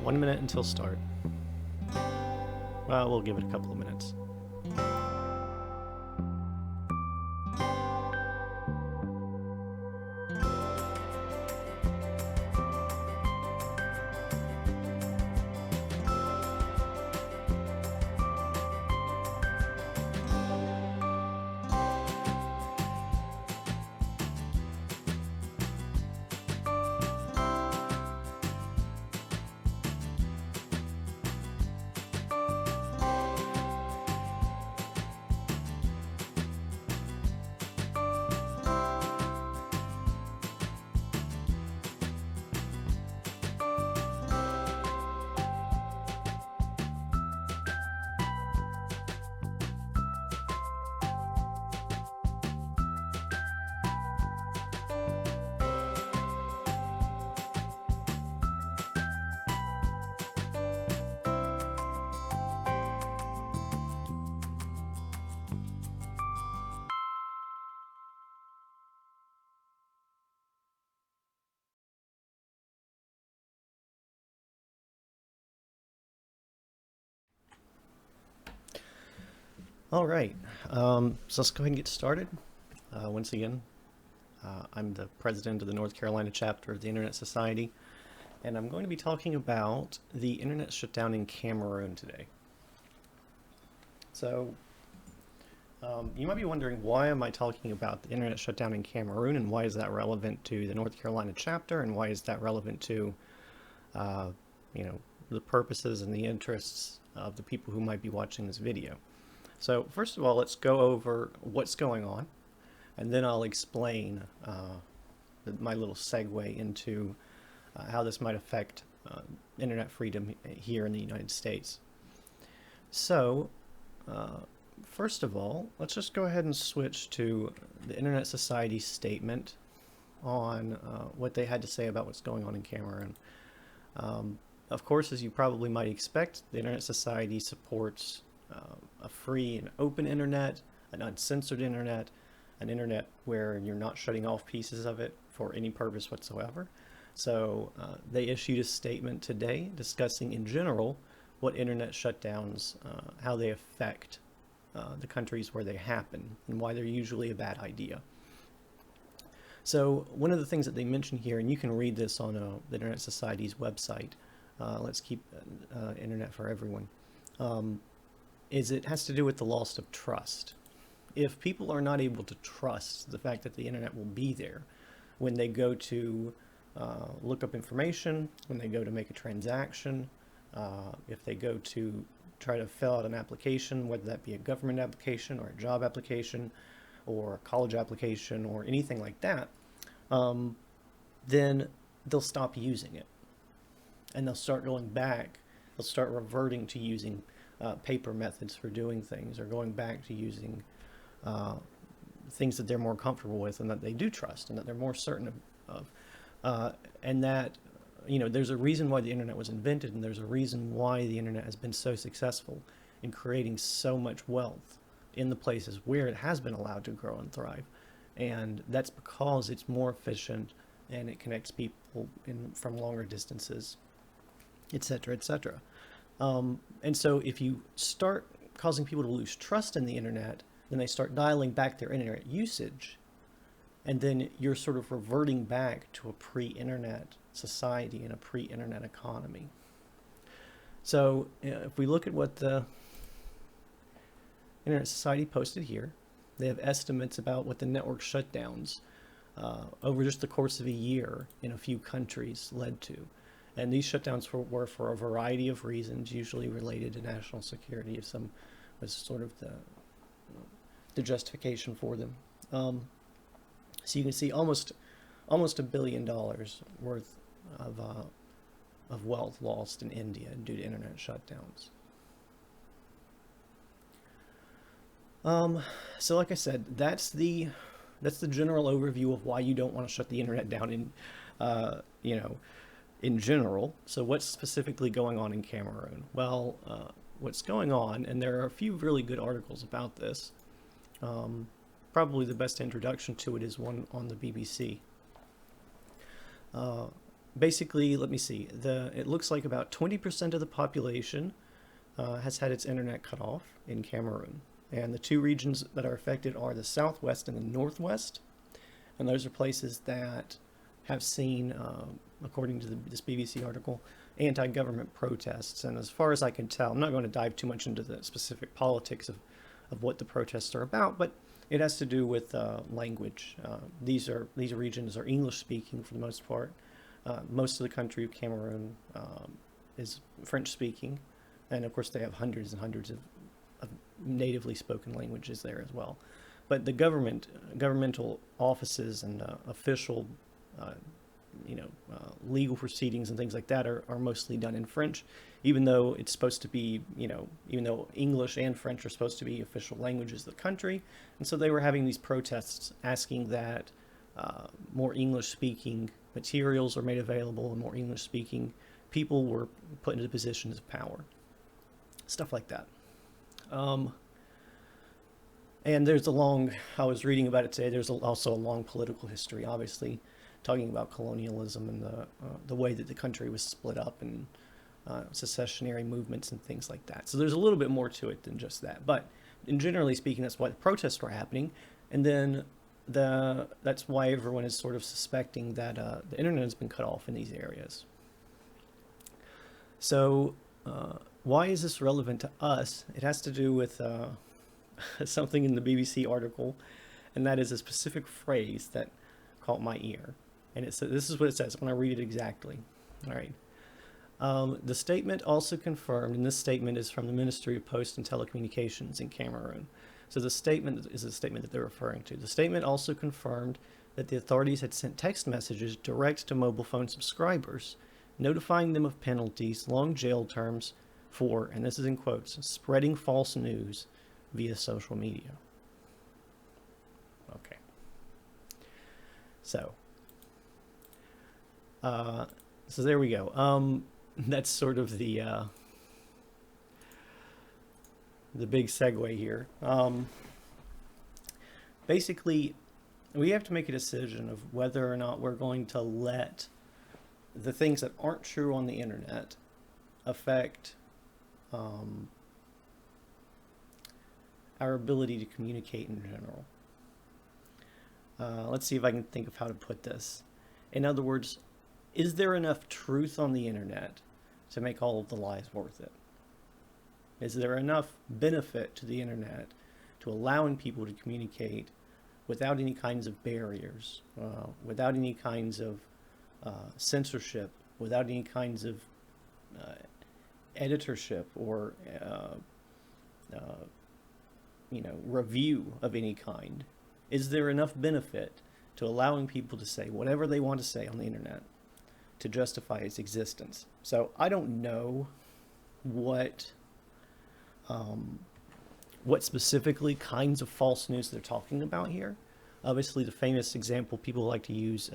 1 minute until start. Well, we'll give it a couple of minutes. All right, so let's go ahead and get started. Once again, I'm the president of the North Carolina chapter of the Internet Society, and I'm going to be talking about the internet shutdown in Cameroon today. So, you might be wondering, why am I talking about the internet shutdown in Cameroon, and why is that relevant to the North Carolina chapter, and why is that relevant to, the purposes and the interests of the people who might be watching this video? So first of all, let's go over what's going on, and then I'll explain my little segue into how this might affect internet freedom here in the United States. So first of all, let's just go ahead and switch to the Internet Society's statement on what they had to say about what's going on in Cameroon. Of course, as you probably might expect, the Internet Society supports a free and open internet, an uncensored internet, an internet where you're not shutting off pieces of it for any purpose whatsoever. So they issued a statement today discussing in general what internet shutdowns, how they affect the countries where they happen, and why they're usually a bad idea. So one of the things that they mention here, and you can read this on the Internet Society's website, Let's Keep Internet for Everyone, is it has to do with the loss of trust. If people are not able to trust the fact that the internet will be there when they go to look up information, when they go to make a transaction, if they go to try to fill out an application, whether that be a government application or a job application or a college application or anything like that, then they'll stop using it. And they'll start going back, they'll start reverting to using paper methods for doing things, or going back to using things that they're more comfortable with and that they do trust and that they're more certain of. And that, there's a reason why the internet was invented, and there's a reason why the internet has been so successful in creating so much wealth in the places where it has been allowed to grow and thrive. And that's because it's more efficient and it connects people from longer distances, etc., etc. And so if you start causing people to lose trust in the internet, then they start dialing back their internet usage, and then you're sort of reverting back to a pre-internet society and a pre-internet economy. So if we look at what the Internet Society posted here, they have estimates about what the network shutdowns over just the course of a year in a few countries led to. And these shutdowns were for a variety of reasons, usually related to national security. If some was sort of the justification for them. So you can see almost $1 billion worth of wealth lost in India due to internet shutdowns. So like I said, that's the general overview of why you don't want to shut the internet down in general. So what's specifically going on in Cameroon? Well, what's going on, and there are a few really good articles about this. Probably the best introduction to it is one on the BBC. basically, let me see. It looks like about 20% of the population has had its internet cut off in Cameroon. And the two regions that are affected are the southwest and the northwest. And those are places that have seen, according to this BBC article, anti-government protests. And as far as I can tell, I'm not going to dive too much into the specific politics of what the protests are about, but it has to do with language. These regions are English speaking for the most part. Most of the country of Cameroon is French speaking, and of course they have hundreds and hundreds of natively spoken languages there as well. But the governmental offices and official, legal proceedings and things like that are mostly done in French, even though it's supposed to be, even though English and French are supposed to be official languages of the country. And so they were having these protests asking that more English-speaking materials are made available and more English-speaking people were put into positions of power. Stuff like that. And there's I was reading about it today, there's also a long political history, obviously, talking about colonialism and the way that the country was split up and secessionary movements and things like that. So there's a little bit more to it than just that. But generally speaking, that's why the protests were happening. And then that's why everyone is sort of suspecting that the internet has been cut off in these areas. So why is this relevant to us? It has to do with something in the BBC article, and that is a specific phrase that caught my ear. And this is what it says. I'm going to read it exactly. All right. The statement also confirmed, and this statement is from the Ministry of Post and Telecommunications in Cameroon. So the statement is the statement that they're referring to. The statement also confirmed that the authorities had sent text messages direct to mobile phone subscribers, notifying them of penalties, long jail terms for, and this is in quotes, spreading false news via social media. Okay. So there we go. That's sort of the big segue here. Basically, we have to make a decision of whether or not we're going to let the things that aren't true on the internet affect our ability to communicate in general. Let's see if I can think of how to put this. In other words, is there enough truth on the internet to make all of the lies worth it? Is there enough benefit to the internet to allowing people to communicate without any kinds of barriers, without any kinds of censorship, without any kinds of editorship or review of any kind? Is there enough benefit to allowing people to say whatever they want to say on the internet to justify its existence? So I don't know what specifically kinds of false news they're talking about here. Obviously, the famous example people like to use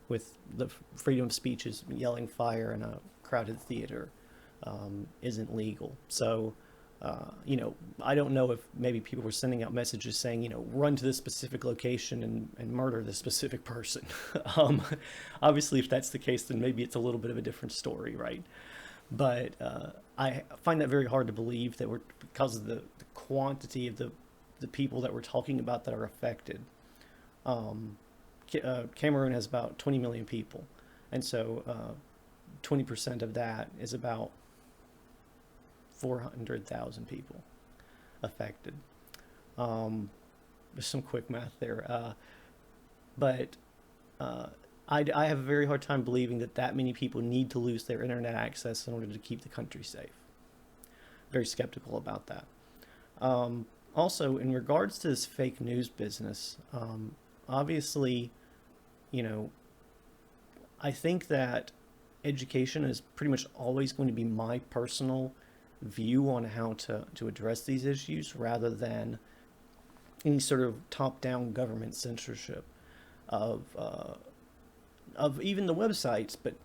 with the freedom of speech is yelling fire in a crowded theater isn't legal. So, I don't know if maybe people were sending out messages saying, run to this specific location and murder this specific person. Obviously, if that's the case, then maybe it's a little bit of a different story, right? But I find that very hard to believe that because of the quantity of the people that we're talking about that are affected. Cameroon has about 20 million people, and so 20% of that is about 400,000 people affected. There's some quick math there, but I have a very hard time believing that many people need to lose their internet access in order to keep the country safe. Very skeptical about that. Also, in regards to this fake news business, obviously, I think that education is pretty much always going to be my personal view on how to address these issues, rather than any sort of top-down government censorship of even the websites, but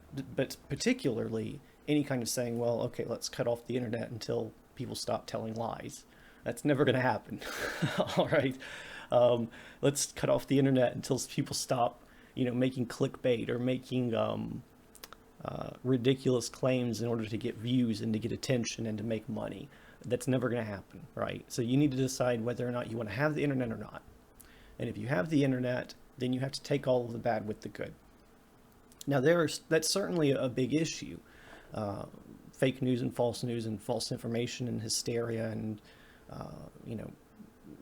particularly any kind of saying, well, okay, let's cut off the internet until people stop telling lies. That's never going to happen. All right. Let's cut off the internet until people stop, making clickbait or making ridiculous claims in order to get views and to get attention and to make money. That's never going to happen, right? So you need to decide whether or not you want to have the internet or not. And if you have the internet, then you have to take all of the bad with the good. Now, that's certainly a big issue. Fake news and false information and hysteria and,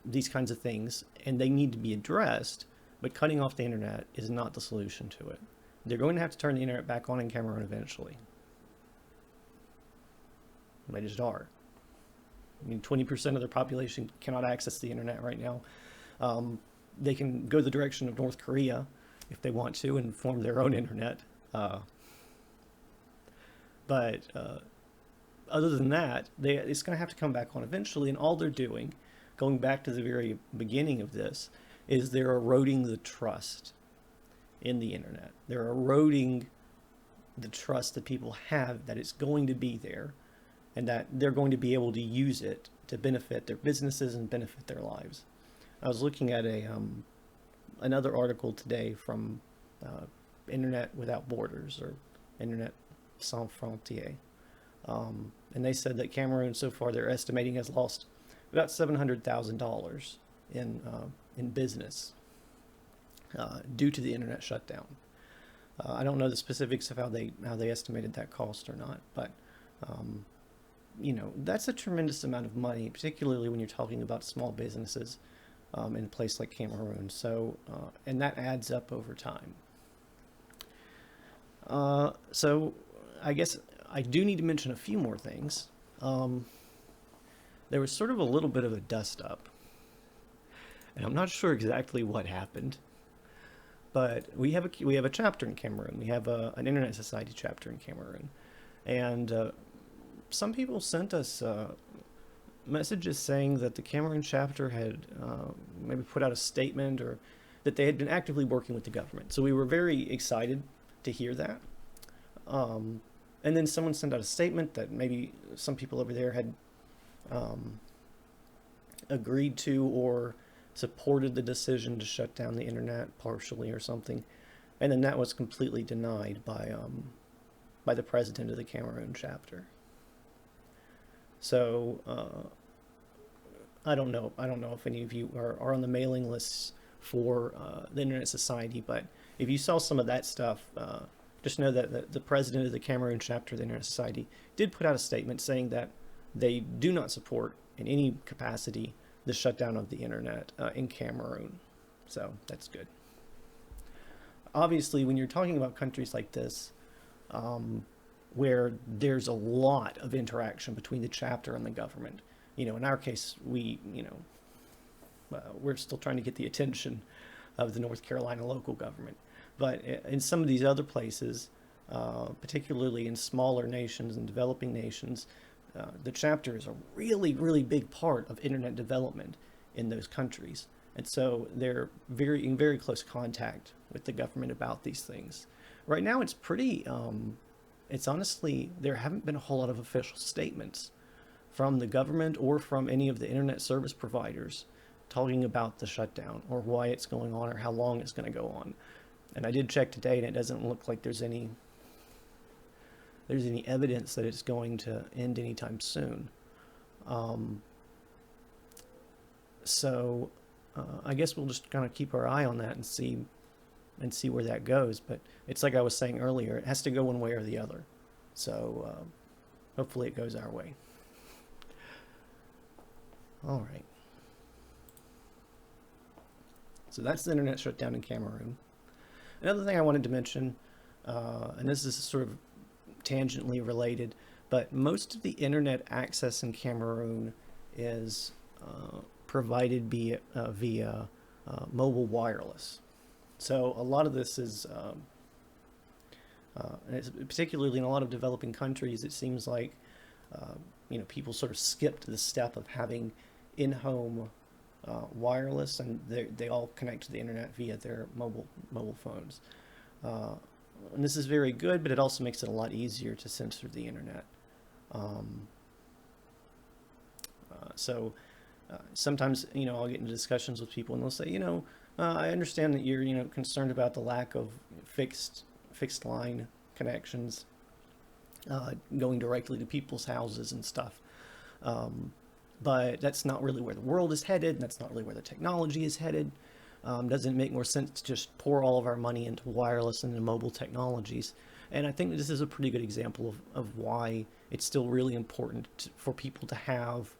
these kinds of things, and they need to be addressed, but cutting off the internet is not the solution to it. They're going to have to turn the internet back on in Cameroon eventually. They just are. I mean, 20% of their population cannot access the internet right now. They can go the direction of North Korea if they want to and form their own internet. But other than that, it's going to have to come back on eventually, and all they're doing, going back to the very beginning of this, is they're eroding the trust in the internet. They're eroding the trust that people have that it's going to be there and that they're going to be able to use it to benefit their businesses and benefit their lives. I was looking at another article today from Internet Without Borders, or Internet Sans Frontières, and they said that Cameroon so far, they're estimating, has lost about $700,000 in business due to the internet shutdown. I don't know the specifics of how they estimated that cost or not, but that's a tremendous amount of money, particularly when you're talking about small businesses in a place like Cameroon. So, and that adds up over time. So I guess I do need to mention a few more things. There was sort of a little bit of a dust up, and I'm not sure exactly what happened, but we have a chapter in Cameroon. We have an Internet Society chapter in Cameroon, and some people sent us messages saying that the Cameroon chapter had maybe put out a statement, or that they had been actively working with the government. So we were very excited to hear that. And then someone sent out a statement that maybe some people over there had agreed to or supported the decision to shut down the internet partially or something. And then that was completely denied by the president of the Cameroon chapter. So I don't know if any of you are on the mailing lists for the Internet Society, but if you saw some of that stuff, just know that the president of the Cameroon chapter of the Internet Society did put out a statement saying that they do not support in any capacity the shutdown of the internet in Cameroon. So that's good. Obviously, when you're talking about countries like this, where there's a lot of interaction between the chapter and the government, in our case, we're still trying to get the attention of the North Carolina local government. But in some of these other places, particularly in smaller nations and developing nations, the chapter is a really, really big part of internet development in those countries. And so they're in very close contact with the government about these things. Right now, it's it's honestly, there haven't been a whole lot of official statements from the government or from any of the internet service providers talking about the shutdown or why it's going on or how long it's going to go on. And I did check today, and it doesn't look like there's any evidence that it's going to end anytime soon. So I guess we'll just kind of keep our eye on that and see where that goes. But it's like I was saying earlier, it has to go one way or the other. So hopefully it goes our way. All right. So that's the internet shutdown in Cameroon. Another thing I wanted to mention, and this is sort of tangentially related, but most of the internet access in Cameroon is provided via mobile wireless. So a lot of this is, particularly in a lot of developing countries, it seems like people sort of skipped the step of having in-home wireless, and they all connect to the internet via their mobile phones. And this is very good, but it also makes it a lot easier to censor the internet. Sometimes I'll get into discussions with people, and they'll say, I understand that you're concerned about the lack of fixed line connections going directly to people's houses and stuff. But that's not really where the world is headed, and that's not really where the technology is headed. Doesn't it make more sense to just pour all of our money into wireless and into mobile technologies? And I think this is a pretty good example of why it's still really important for people to have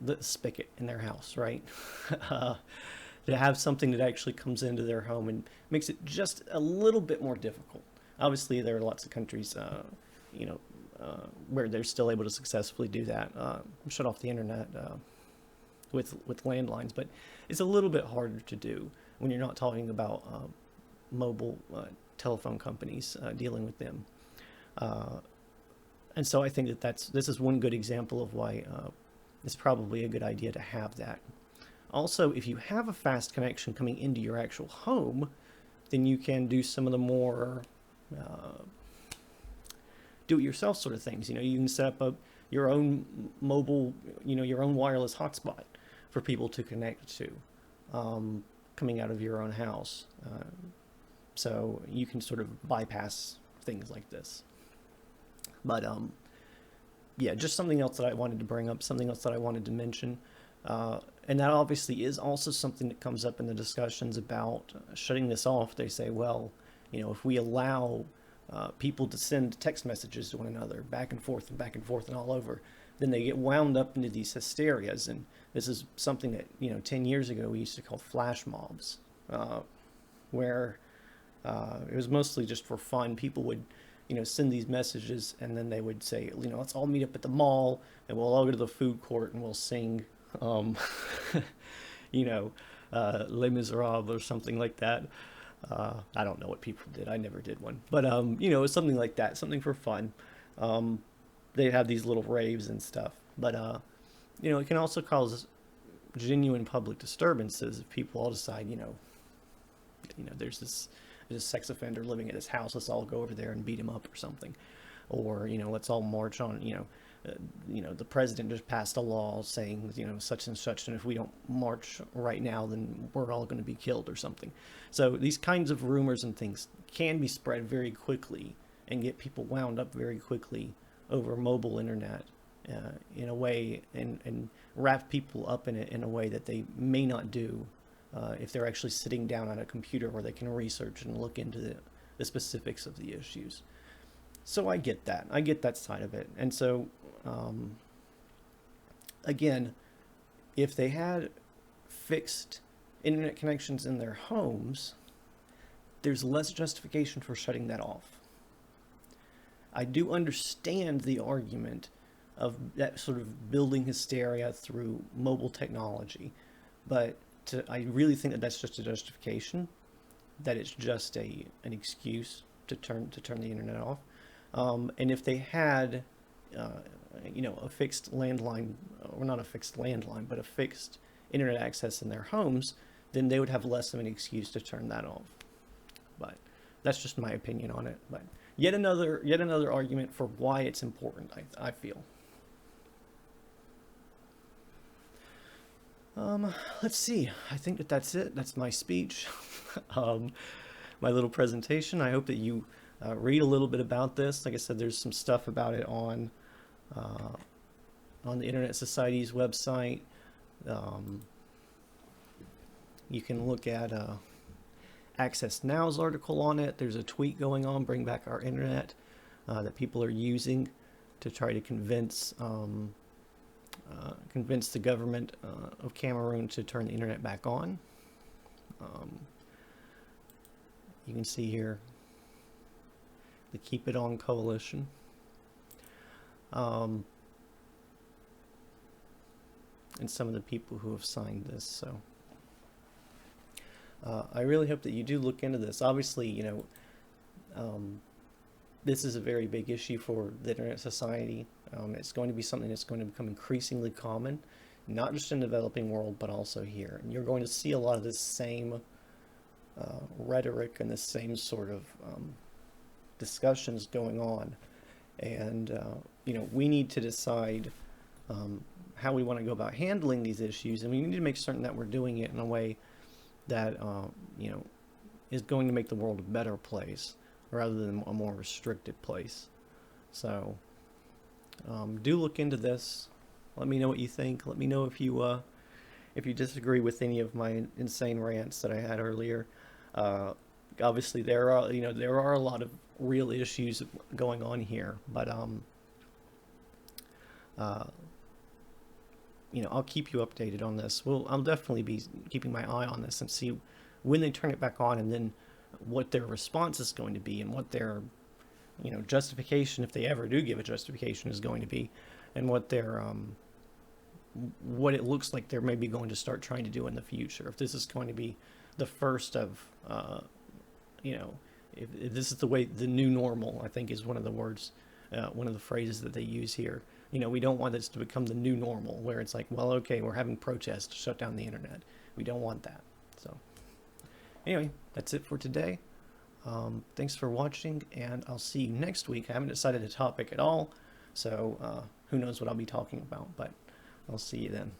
the spigot in their house, right? To have something that actually comes into their home and makes it just a little bit more difficult. Obviously, there are lots of countries, where they're still able to successfully do that, shut off the internet with landlines, but it's a little bit harder to do when you're not talking about mobile telephone companies dealing with them. And so I think this is one good example of why it's probably a good idea to have that. Also, if you have a fast connection coming into your actual home, then you can do some of the more do-it-yourself sort of things. You can set up your own mobile, your own wireless hotspot for people to connect to coming out of your own house. So you can sort of bypass things like this. But yeah, just something else that I wanted to bring up, something else that I wanted to mention. And that obviously is also something that comes up in the discussions about shutting this off. They say, well, if we allow people to send text messages to one another back and forth and all over, then they get wound up into these hysterias. And this is something that 10 years ago we used to call flash mobs, where it was mostly just for fun. People would send these messages, and then they would say, let's all meet up at the mall and we'll all go to the food court and we'll sing Les Miserables or something like that. I don't know what people did. I never did one. But, it was something like that, something for fun. They'd have these little raves and stuff. But, it can also cause genuine public disturbances if people all decide, there's this sex offender living at his house. Let's all go over there and beat him up or something. Or, let's all march on, the president just passed a law saying, such and such, and if we don't march right now, then we're all going to be killed or something. So these kinds of rumors and things can be spread very quickly and get people wound up very quickly over mobile internet in a way, and wrap people up in it in a way that they may not do if they're actually sitting down at a computer where they can research and look into the specifics of the issues. So I get that. I get that side of it. And so, again, if they had fixed internet connections in their homes, there's less justification for shutting that off. I do understand the argument of that sort of building hysteria through mobile technology, but I really think that that's just a justification, that it's just an excuse to turn the internet off. And if they had, a fixed landline, or not a fixed landline, but a fixed internet access in their homes, then they would have less of an excuse to turn that off. But that's just my opinion on it. But yet another argument for why it's important, I feel. Let's see. I think that's it. That's my speech. My little presentation. I hope that you read a little bit about this. Like I said, there's some stuff about it on the Internet Society's website. You can look at Access Now's article on it. There's a tweet going on, Bring Back Our Internet, that people are using to try to convince the government of Cameroon to turn the internet back on. You can see here the Keep It On Coalition. And some of the people who have signed this. So I really hope that you do look into this. Obviously, this is a very big issue for the Internet Society. It's going to be something that's going to become increasingly common, not just in the developing world, but also here. And you're going to see a lot of this same rhetoric and the same sort of discussions going on. And, we need to decide how we want to go about handling these issues. And we need to make certain that we're doing it in a way that, is going to make the world a better place rather than a more restricted place. So do look into this. Let me know what you think. Let me know if you disagree with any of my insane rants that I had earlier. Uh, Obviously, there are a lot of real issues going on here, but uh, I'll keep you updated on this. I'll definitely be keeping my eye on this and see when they turn it back on, and then what their response is going to be, and what their justification, if they ever do give a justification, is going to be, and what it looks like they're maybe going to start trying to do in the future. If this is going to be the first of, if this is the new normal, I think is one of the words, one of the phrases that they use here. We don't want this to become the new normal, where it's like, well, okay, we're having protests to shut down the internet. We don't want that. So anyway, that's it for today. Thanks for watching, and I'll see you next week. I haven't decided a topic at all, so who knows what I'll be talking about, but I'll see you then.